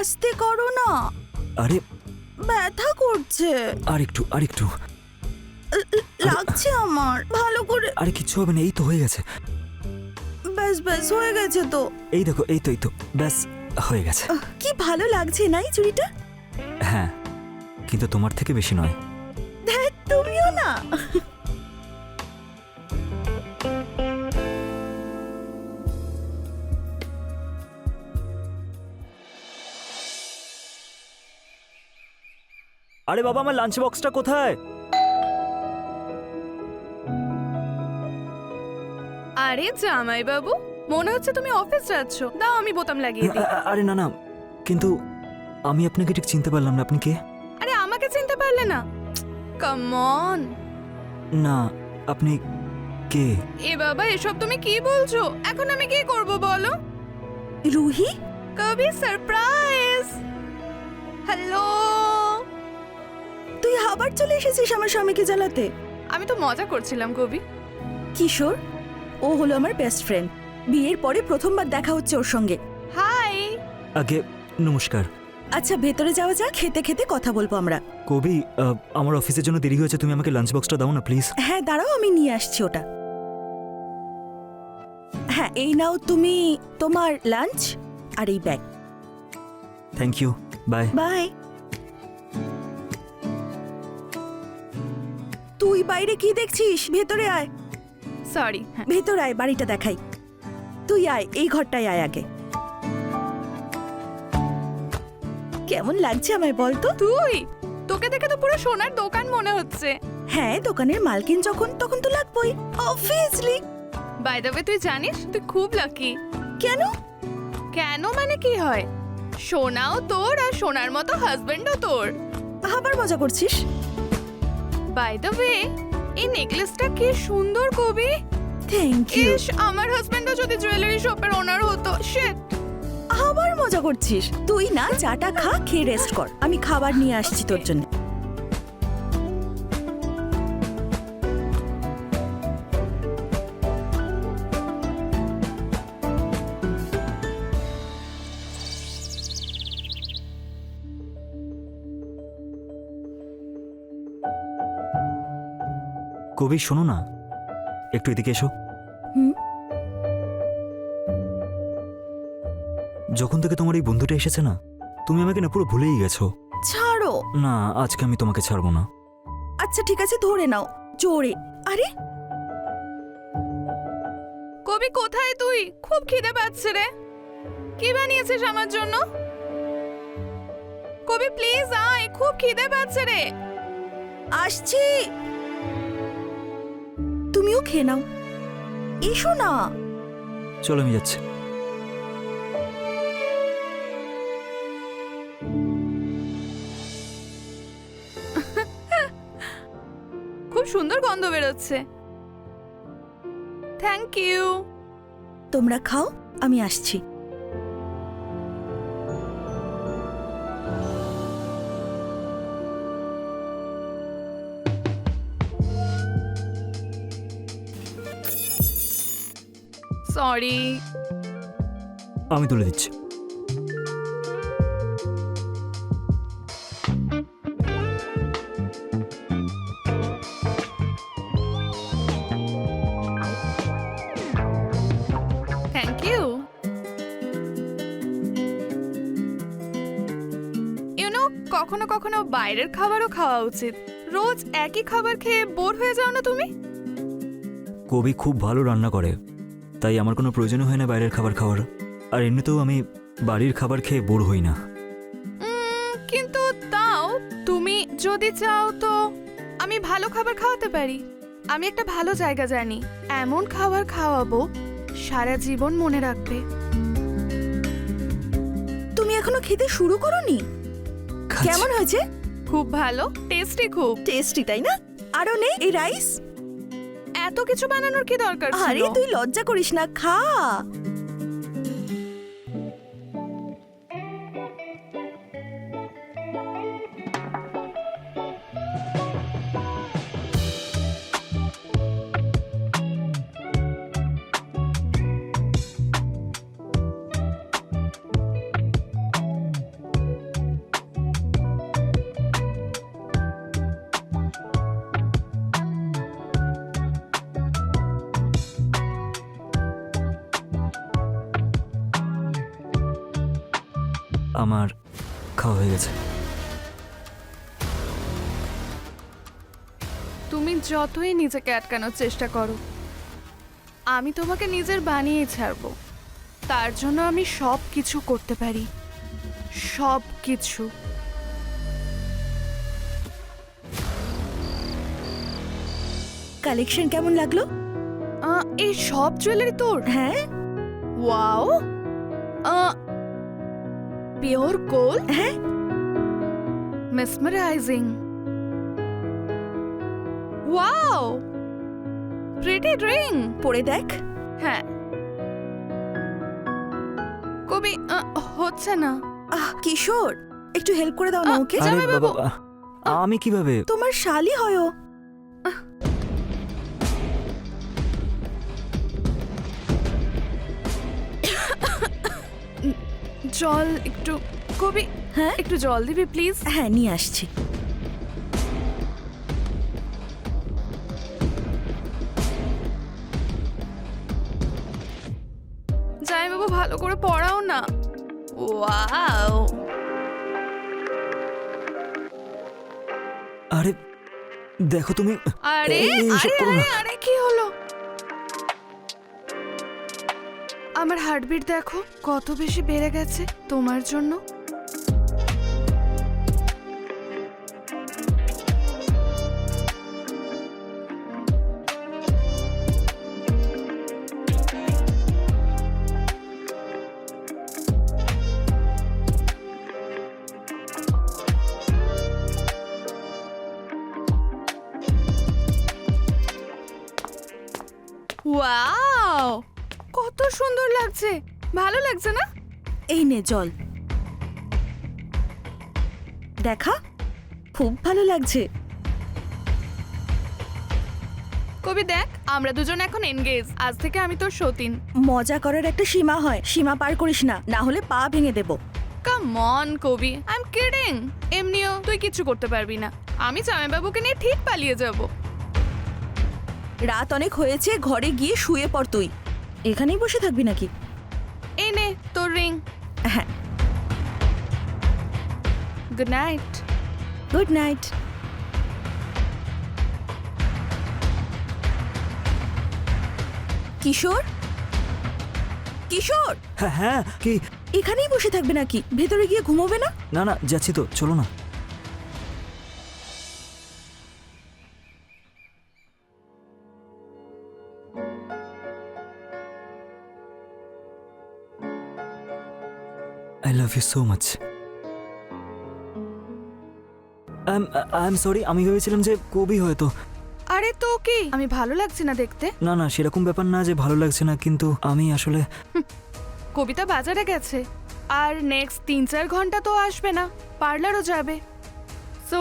আস্তে করো না। আরে ব্যথা করছে। আরেকটু লাগছে আমার ভালো করে। আরে কিচ্ছু হবে না, এই তো হয়ে গেছে। ব্যাস ব্যাস হয়ে গেছে তো। এই দেখো, এই তো ব্যাস হয়ে গেছে। কি ভালো লাগছে না এই চুড়িটা? হ্যাঁ, কিন্তু তোমার থেকে বেশি নয়। ধ্যাৎ, তুমিও না। আরে বাবা, আমার লাঞ্চ বক্সটা কোথায়? আরে জামাই বাবু, মনে হচ্ছে তুমি অফিস যাচ্ছ। দাও আমি বোতাম লাগিয়ে দিই। আরে না, কিন্তু আমি আপনাকে ঠিক চিনতে পারলাম না, আপনি কে? আরে আমাকে চিনতে পারলে না? Come on. না, আপনি কে? এ বাবা, এসব তুমি কি বলছো? এখন আমি কি করব বলো? রুহি, কবি সারপ্রাইজ। হ্যালো। তুই আবার চলে এসেছিস আমার স্বামীকে জ্বালাতে? আমি তো মজা করছিলাম কবি। কিশোর, ও হলো আমার বেস্ট ফ্রেন্ড। বিয়ের পরে প্রথমবার দেখা হচ্ছে ওর সঙ্গে। হাই। আগে নমস্কার। আচ্ছা, ভেতরে যাওয়া যাক, খেতে খেতে কথা বলবো আমরা। কবি, আমার অফিসের জন্য দেরি হয়েছে, তুমি আমাকে লাঞ্চ বক্সটা দাও না প্লিজ। হ্যাঁ দাঁড়াও, আমি নিয়ে আসছি ওটা। হ্যাঁ, এই নাও তুমি তোমার লাঞ্চ আর এই bag. Thank you, bye. Bye. তুই বাইরে কি দেখছিস? ভেতরে আয়। সরি। ভেতরে আয়, বাড়িটা দেখাই। তুই আয়, এই ঘরটায় আয় আগে। কেমন লাগছে আমায় বলতো? তুই, তোকে দেখে তো পুরো সোনার দোকান মনে হচ্ছে। হ্যাঁ, দোকানের মালকিন যখন তখন তো লাগবেই, অবভিয়াসলি। বাই দ্য ওয়ে, তুই জানিস তুই খুব লাকি। কেন? কেন মানে কি হয়? সোনাও তোর আর সোনার মতো হাজবেন্ডও তোর। আবার মজা করছিস? বাই দ্য ওয়ে, এই নেকলেসটা কি সুন্দর কবি। Thank you. ইস, আমার হাজবেন্ডও যদি জুয়েলারি শপের ওনার হতো। শিট। আবার মজা করছিস? তুই না চাটা খা, খেয়ে রেস্ট কর। আমি খাবার নিয়ে আসছি তোর জন্য। কবি শোনো না, একটু এদিকে এসো। হুম? যখন থেকে তোমার এই বন্ধুটা এসেছে না, তুমি আমাকে না পুরো ভুলেই গেছো। ছাড়ো না, আজকে আমি তোমাকে ছাড়বো না। আচ্ছা ঠিক আছে, ধরে নাও জোরে। আরে কবি কোথায় তুই? খুব খিদে পাচ্ছে রে। কি বানিয়েছিস আমার জন্য? কবি প্লিজ আয়, খুব খিদে পাচ্ছে রে। আসছি। তুমিও খেয়ে নাও, এসো না। চলো, আমি যাচ্ছি। খুব সুন্দর গন্ধ বেরোচ্ছে। Thank you. তোমরা খাও, আমি আসছি। সরি। আমি তুলে দিচ্ছি। Thank you. ইউনো, কখনো কখনো বাইরের খাবারও খাওয়া উচিত। রোজ একই খাবার খেয়ে বোর হয়ে যাও না তুমি? কবি খুব ভালো রান্না করে, তাই আমার কোনো প্রয়োজন হয় না বাইরের খাবার খাওয়ার। আর এমনিতেও আমি বাড়ির খাবার খেয়ে বোর হই না। কিন্তু তাও তুমি যদি চাও তো আমি ভালো খাবার খাওয়াতে পারি। আমি একটা ভালো জায়গা জানি, এমন খাবার খাওয়াবো সারা জীবন মনে রাখবে। তুমি এখনো খেতে শুরু করোনি? কেমন হয়েছে? খুব ভালো, টেস্টি, খুব টেস্টি, তাই না? আরো নেই এই রাইস? এত কিছু বানানোর কি দরকার ছিল? আরে তুই লজ্জা করিস না, খা। আমার খাওয়া হয়ে গেছে। তুমি যতই নিজেকে আটকানোর চেষ্টা করো, আমি তোমাকে নিজের বানিয়ে ছাড়বো। তার জন্য আমি সব কিছু করতে পারি, সব কিছু। কালেকশন কেমন লাগলো? এই সব জুয়েলারি তোর? হ্যাঁ ওয়াও, পিওর গোল্ড, হ্যাঁ মেসমারাইজিং। Wow, pretty ring. পরে দেখ। হ্যাঁ কবি, হচ্ছে না। কিশোর, একটু হেল্প করে দাও না ওকে। আরে জামাই বাবু। বাবা, আমি কিভাবে? তোমার শালি হয় ও। জল একটু, কবি হ্যাঁ একটু জল দিবি প্লিজ? হ্যাঁ নিয়ে আসছি। যাই বাবু, ভালো করে পড়াও না। ওয়াও, আরে দেখো তুমি। আরে এইসব আরে করো না। আরে আরে কি হলো? আমার হার্টবিট দেখো কত বেশি বেড়ে গেছে তোমার জন্য। ওয়াও, কত সুন্দর লাগছে, ভালো লাগছে না? এই নে জল, দেখা খুব ভালো লাগছে। কবি দেখ, আমরা দুজন এখন এনগেজ। আজ থেকে আমি তোর সতীন। মজা করার একটা সীমা হয়, সীমা পার করিস না, না হলে পা ভেঙে দেব। কাম অন কবি, আই এম কিডিং। এমনিও তুই কিছু করতে পারবি না। আমি জামাইবাবুকে নিয়ে ঠিক পালিয়ে যাব। রাত অনেক হয়েছে, ঘরে গিয়ে শুয়ে পড় তুই। এখানেই বসে থাকবি নাকি? এই নে তোর রিং। হ্যাঁ, good night. Good night. Kishore, Kishore, হ্যাঁ হ্যাঁ, কি? এখানেই বসে থাকবে নাকি? ভেতরে গিয়ে ঘুমোবে না? না না, যাচ্ছি তো, চলো না। I love you so much. I am sorry, আমি ভেবেছিলাম যে কবি হয়তো। আরে তো কি, আমি ভালো লাগছে না দেখতে? না না, সেরকম ব্যাপার না যে ভালো লাগছে না, কিন্তু আমি আসলে কবিতা বাজারে গেছে, আর নেক্সট 3-4 ঘন্টা তো আসবে না, পার্লারও যাবে। সো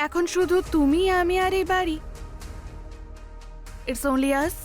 এখন শুধু তুমি, আমি আর এই বাড়ি। ইটস অনলি আস।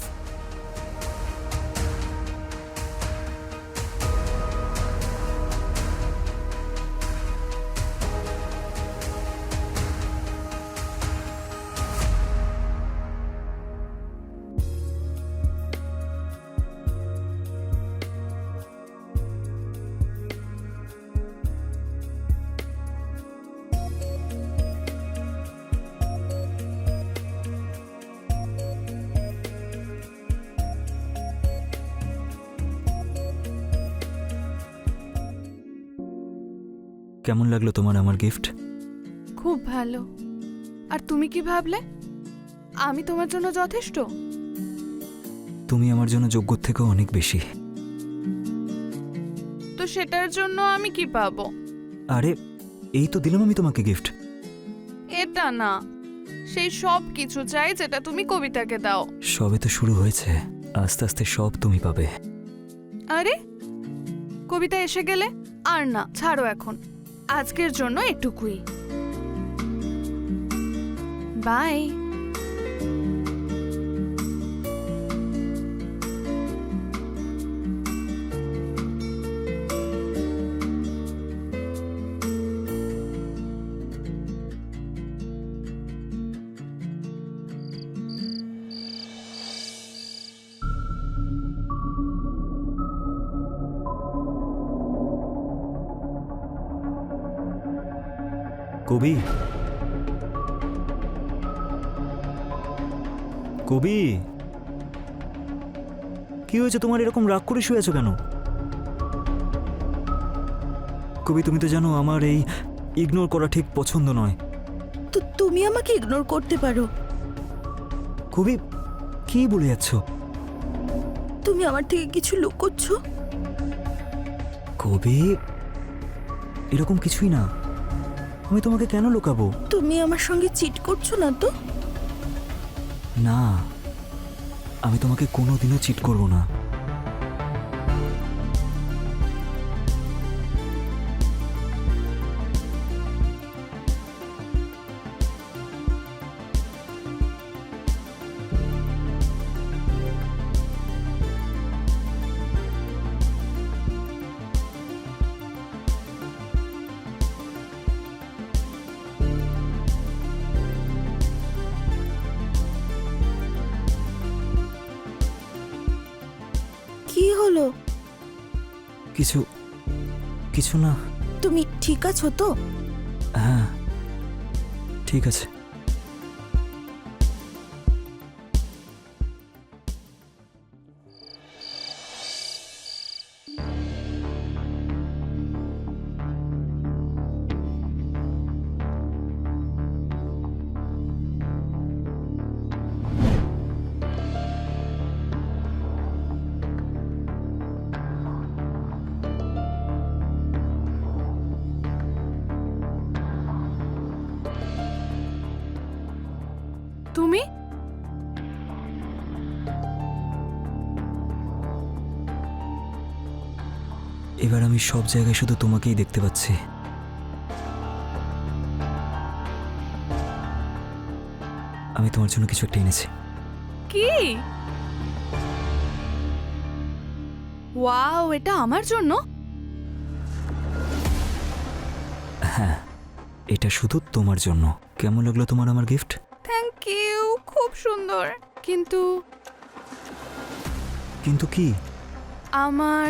কেমন লাগলো তোমার আমার গিফট? খুব ভালো। আর তুমি কি ভাবলে? আমি তোমার জন্য যথেষ্ট? তুমি আমার জন্য যোগ্যর থেকেও অনেক বেশি। তো সেটার জন্য আমি কি পাবো? আরে এই তো দিলাম আমি তোমাকে গিফট। এটা না, সেই সব কিছু চাই যেটা তুমি কবিতাকে দাও। সবে তো শুরু হয়েছে, আস্তে আস্তে সব তুমি পাবে। আরে কবিতা এসে গেলে আর না, ছাড়ো এখন, আজকের জন্য এটুকুই। বাই। কবি, কবি, কি হয়েছে তোমার? এরকম রাগ করে শুয়ে আছো কেন? কবি, তুমি তো জানো আমার এই ইগনোর করা ঠিক পছন্দ নয়। তো তুমি আমাকে ইগনোর করতে পারো। কবি, কি বলে যাচ্ছ? তুমি আমার থেকে কিছু লুকোচ্ছ। কবি, এরকম কিছুই না। আমি তোমাকে কেন লুকাবো? তুমি আমার সঙ্গে চিট করছো না তো? না, আমি তোমাকে কোনোদিনও চিট করব না। কি হলো? কিছু কিছু না। তুমি ঠিক আছো তো? হ্যাঁ, ঠিক আছে। তুমি এবার আমি সব জায়গায় শুধু তোমাকেই দেখতে পাচ্ছি। আমি তোমার জন্য কিছু একটা এনেছি। কি? ওয়াও, এটা আমার জন্য? হ্যাঁ, এটা শুধু তোমার জন্য। কেমন লাগলো তোমার আমার গিফট? থ্যাংক ইউ, খুব সুন্দর। কিন্তু কিন্তু কি? আমার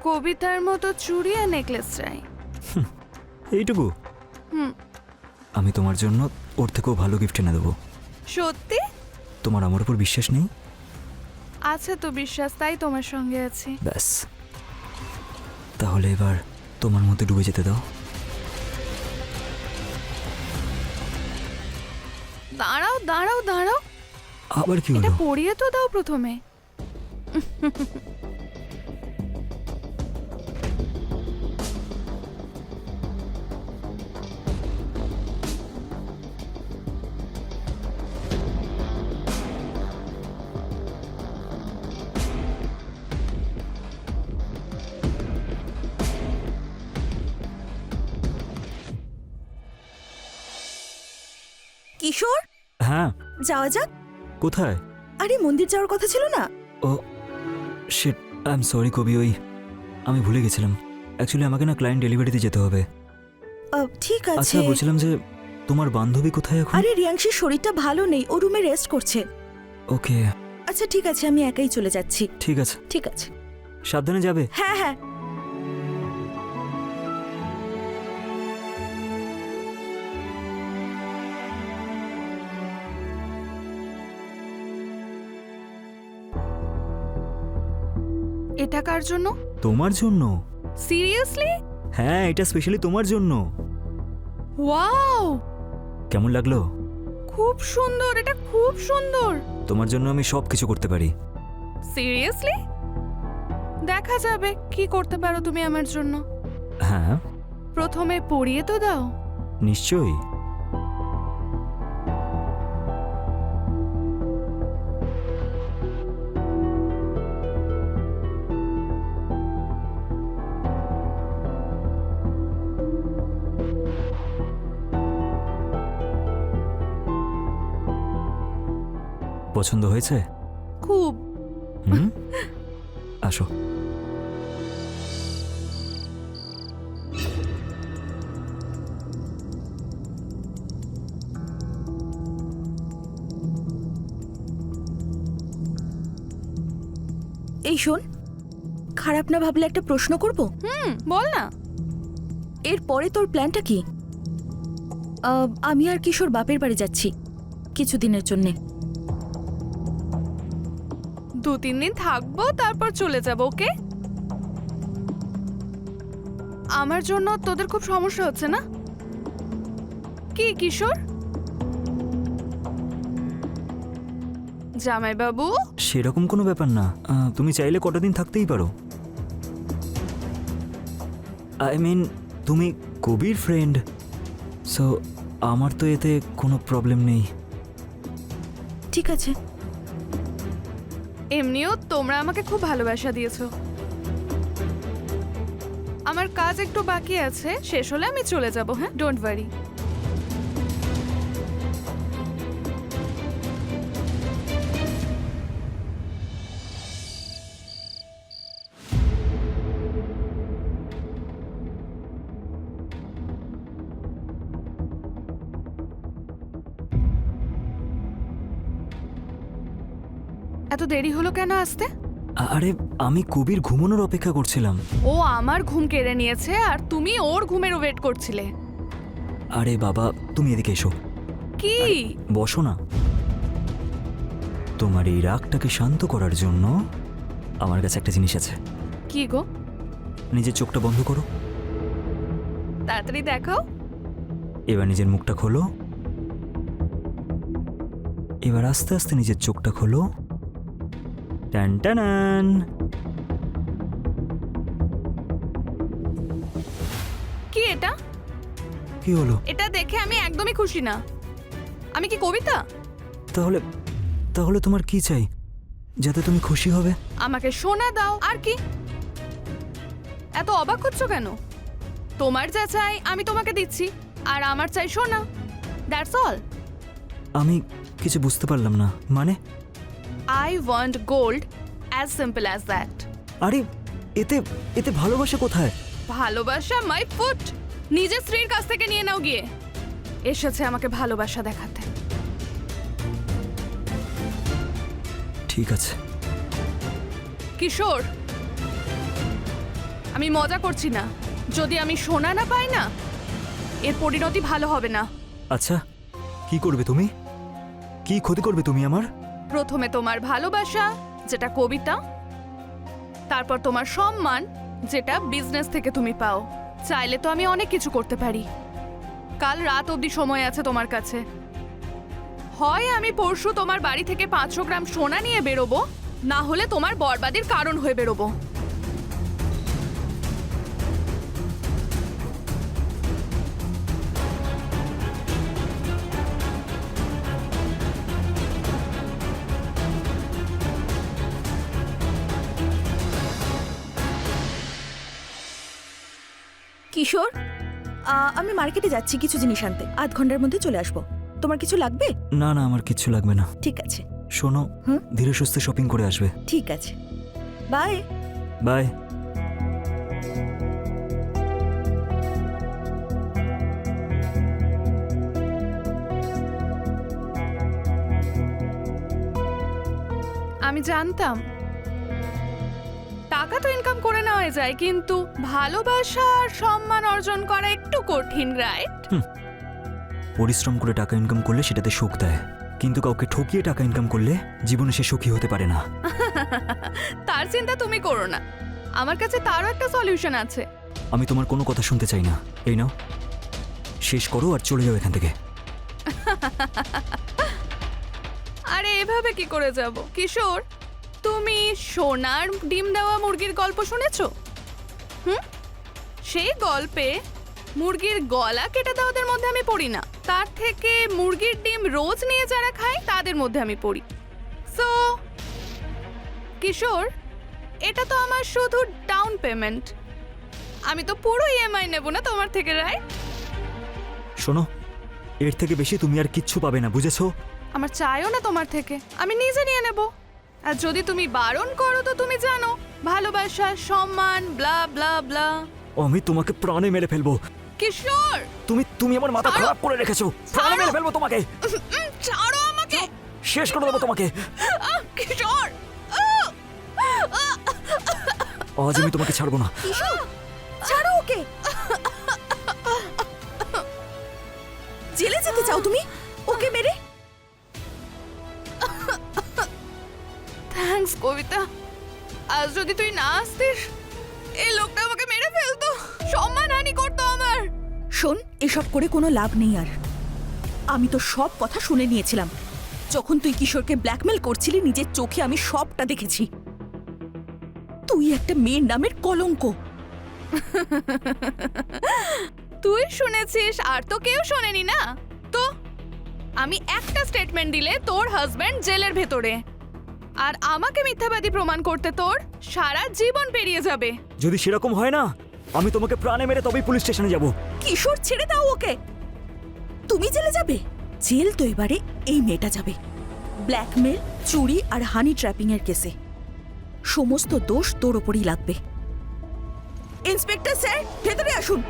কবিতার মতো চুড়ি আর নেকলেস চাই। এইটুকু? হুম। আমি তোমার জন্য ওর থেকেও ভালো গিফট এনে দেবো। সত্যি? তোমার আমার উপর বিশ্বাস নেই? আছে তো বিশ্বাস, তাই তোমার সঙ্গে আছি। ব্যাস, তাহলে এবার তোমার মধ্যে ডুবে যেতে দাও। দাঁড়াও দাঁড়াও দাঁড়াও, আবার কি এটা হলো? পরিয়ে তো দাও প্রথমে। কিশোর, হ্যাঁ, যাওয়া যাক। কোথায়? আরে মন্দির যাওয়ার কথা ছিল না? ও শিট, আই এম সরি কবি, আমি ভুলে গেছিলাম। অ্যাকচুয়ালি আমাকে না ক্লায়েন্ট ডেলিভারিতে যেতে হবে। ঠিক আছে। আচ্ছা, বলছিলাম যে তোমার বান্ধবী কোথায় এখন? আরে রিয়াংশীর শরীরটা ভালো নেই, ও রুমে রেস্ট করছে। ওকে, আচ্ছা ঠিক আছে, আমি একাই চলে যাচ্ছি। ঠিক আছে। ঠিক আছে। সাবধানে যাবে। হ্যাঁ হ্যাঁ। এটা কার জন্য? তোমার জন্য। সিরিয়াসলি? হ্যাঁ, এটা স্পেশালি তোমার জন্য। ওয়াও, কেমন লাগলো? খুব সুন্দর, এটা খুব সুন্দর। তোমার জন্য আমি সব কিছু করতে পারি। সিরিয়াসলি? দেখা যাবে কি করতে পারো তুমি আমার জন্য। হ্যাঁ, প্রথমে পরিয়ে তো দাও। নিশ্চয়ই। পছন্দ হয়েছে? খুব। হুম, আসো। এই শোন, খারাপ না ভাবলে একটা প্রশ্ন করব? বল না। এরপরে তোর প্ল্যানটা কি? আমি আর কিশোর বাপের বাড়ি যাচ্ছি কিছুদিনের জন্যে। 2-3 দিন থাকবো, তারপর চলে যাব। ওকে? আমার জন্য তোদের খুব সমস্যা হচ্ছে না? কি কিশোর? জামাইবাবু, সেরকম কোনো ব্যাপার না। তুমি চাইলে কটা দিন থাকতেই পারো। আই মিন, তুমি কবির ফ্রেন্ড, সো আমার তো এতে কোনো প্রবলেম নেই। ঠিক আছে। এমনিও তোমরা আমাকে খুব ভালোবাসা দিয়েছো। আমার কাজ একটু বাকি আছে, শেষ হলে আমি চলে যাব। হ্যাঁ, ডোন্ট ওয়ারি। এত দেরি হলো কেন আসতে? আরে আমি কবির ঘুমানোর অপেক্ষা করছিলাম। ও আমার ঘুম কেড়ে নিয়েছে আর তুমি ওর ঘুমের ওয়েট করছিলে। আরে বাবা, তুমি এদিকে এসো। কি? বসো না। তোমার এই রাগটাকে শান্ত করার জন্য আমার কাছে একটা জিনিস আছে। কি গো? নিজের চোখটা বন্ধ করো। তাড়াতাড়ি দেখাও। এবার নিজের মুখটা খোলো। এবার আস্তে আস্তে নিজের চোখটা খোলো। টান টানান। কি এটা? কি হলো? এটা দেখে আমি একদমই খুশি না। আমি কি কবিতা? তাহলে তাহলে তোমার কি চাই যাতে তুমি খুশি হবে? আমাকে সোনা দাও। আর কি? এত অবাক হচ্ছ কেন? তোমার যা চাই আমি তোমাকে দিচ্ছি, আর আমার চাই সোনা। That's all. আমি কিছু বুঝতে পারলাম না। মানে? I want gold, as simple as that. আরে এতে এতে ভালোবাসা কোথায়? ভালোবাসা মাই ফুট। নিজের স্ত্রীর কাছ থেকে নিয়ে নাও গিয়ে। এসেছে আমাকে ভালোবাসা দেখাতে। ঠিক আছে। কিশোর, আমি মজা করছি না। যদি আমি সোনা না পাই না, এর পরিণতি ভালো হবে না। আচ্ছা, কি করবে তুমি? কি ক্ষতি করবে তুমি আমার? প্রথমে তোমার ভালোবাসা, যেটা কবিতা, তারপর তোমার সম্মান, যেটা বিজনেস থেকে তুমি পাও। চাইলে তো আমি অনেক কিছু করতে পারি। কাল রাত অবধি সময় আছে তোমার কাছে। হয় আমি পরশু তোমার বাড়ি থেকে 500 গ্রাম সোনা নিয়ে বেরোবো, না হলে তোমার বরবাদির কারণ হয়ে বেরোবো। কিশোর, আমি মার্কেটে যাচ্ছি কিছু জিনিস আনতে। আধ ঘন্টার মধ্যে চলে আসবো। তোমার কিছু লাগবে? না না, আমার কিচ্ছু লাগবে না। ঠিক আছে। শোনো, হুম? ধীরে সুস্থে শপিং করে আসবে। ঠিক আছে, বাই। বাই। আমি জানতাম টাকা তো ইনকাম করে নেওয়া যায়, কিন্তু ভালোবাসা আর সম্মান অর্জন করা একটু কঠিন, রাইট? পরিশ্রম করে টাকা ইনকাম করলে সেটাতে সুখ দেয়, কিন্তু কাউকে ঠকিয়ে টাকা ইনকাম করলে জীবনে সে সুখী হতে পারে না। তার চিন্তা তুমি করো না, আমার কাছে তারও একটা সলিউশন আছে। আমি তোমার কোনো কথা শুনতে চাই না। এই নাও, শেষ করো আর চলে যাও এখান থেকে। আরে এভাবে কি করে যাব? কিশোর, তুমি সোনার ডিম দেওয়া মুরগির গল্প শুনেছো? সেই গল্পে মুরগির গলা কেটে দেওয়াদের মধ্যে আমি পড়ি না, তার থেকে মুরগির ডিম রোজ নিয়ে যারা খায় তাদের মধ্যে আমি পড়ি। সো কিশোর, এটা তো আমার শুধু ডাউন পেমেন্ট। আমি তো পুরো ইএমআই নেব না তোমার থেকে, রাইট? শোনো, এর থেকে বেশি তুমি আর কিচ্ছু পাবে না, বুঝেছো? আমার চাইও না তোমার থেকে, আমি নিজে নিয়ে নেব। আর যদি তুমি বারণ করো তো তুমি জানো ভালোবাসা, সম্মান, ব্লা ব্লা ব্লা। আমি তোমাকে প্রাণে মেরে ফেলবো। কিশোর, তুমি আমার মাথা খারাপ করে রেখেছো। প্রাণে মেরে ফেলবো তোমাকে। ছাড়ো আমাকে। শেষ করে দেবো তোমাকে। কিশোর, আজ আমি তোমাকে ছাড়বো না। কিশোর, ছাড়ো ওকে। দাও তুমি ওকে মেরে। থ্যাঙ্কস কবিতা, আজ যদি তুই না আসতিস এই লোকটা আমাকে মেরে ফেলতো, সম্মানহানি করতো আমার। শোন, এসব করে কোনো লাভ নেই আর। আমি তো সব কথা শুনে নিয়েছিলাম। যখন তুই কিশোরকে ব্ল্যাকমেল করছিলি নিজের চোখে আমি সবটা দেখেছি। তুই একটা মেয়ের নামের কলঙ্ক। তুই শুনেছিস আর তো কেউ শোনেনি না। তো আমি একটা স্টেটমেন্ট দিলে তোর হাজবেন্ড জেলের ভেতরে, আর আমাকে মিথ্যাবাদী প্রমাণ করতে তোর সারা জীবন পেরিয়ে যাবে। যদি সেরকম হয় না, আমি তোমাকে প্রাণে মেরে তবেই পুলিশ স্টেশনে যাব। কিশোর, ছেড়ে দাও ওকে। তুমি জেলে যাবে? জেল তো এবারে এই মেয়েটা যাবে, ব্ল্যাকমেল, চুরি আর হানি ট্র্যাপিং এর কেসে। সমস্ত দোষ তোর ওপরই লাগবে। ইন্সপেক্টর স্যার, ভেতরে আসুন।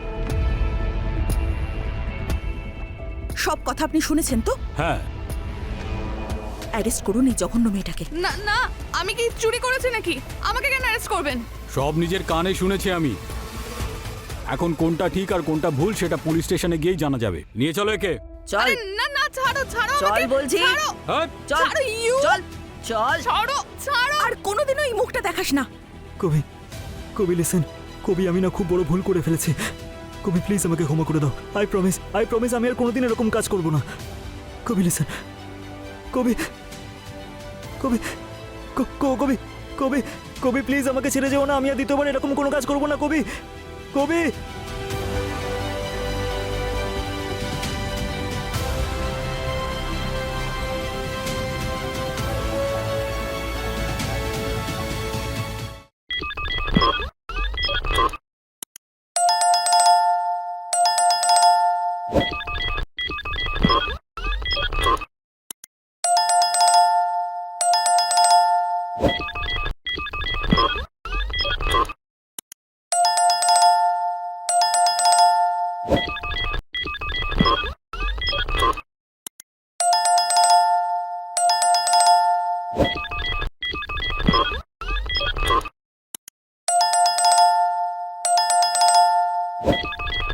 সব কথা আপনি শুনেছেন তো? হ্যাঁ, অ্যারেস্ট করুন এই জঘন্য মেয়েটাকে। না না, আমি কি চুরি করেছি নাকি? আমাকে কেন অ্যারেস্ট করবেন? সব নিজের কানে শুনেছি আমি। এখন কোনটা ঠিক আর কোনটা ভুল সেটা পুলিশ স্টেশনে গিয়েই জানা যাবে। নিয়ে চলো একে। চল আরে না না, ছাড়ো ছাড়ো চল আমাকে, বলছি। ছাড়ো, হ্যাঁ, চল ছাড়ো, you! চল চল। ছাড়ো ছাড়ো। আর কোনোদিনও এই মুখটা দেখাস না। কবি, কবি লিসেন। কবি, আমি না খুব বড় ভুল করে ফেলেছি। কবি প্লিজ আমাকে ক্ষমা করে দাও। আই প্রমিস আমি আর কোনোদিন এরকম কাজ করব না। কবি লিসেন। কবি, কবি, কবি, কবি, কবি প্লিজ আমাকে ছেড়ে যেও না। আমি আর দ্বিতীয়বার এরকম কোনো কাজ করব না। কবি, কবি।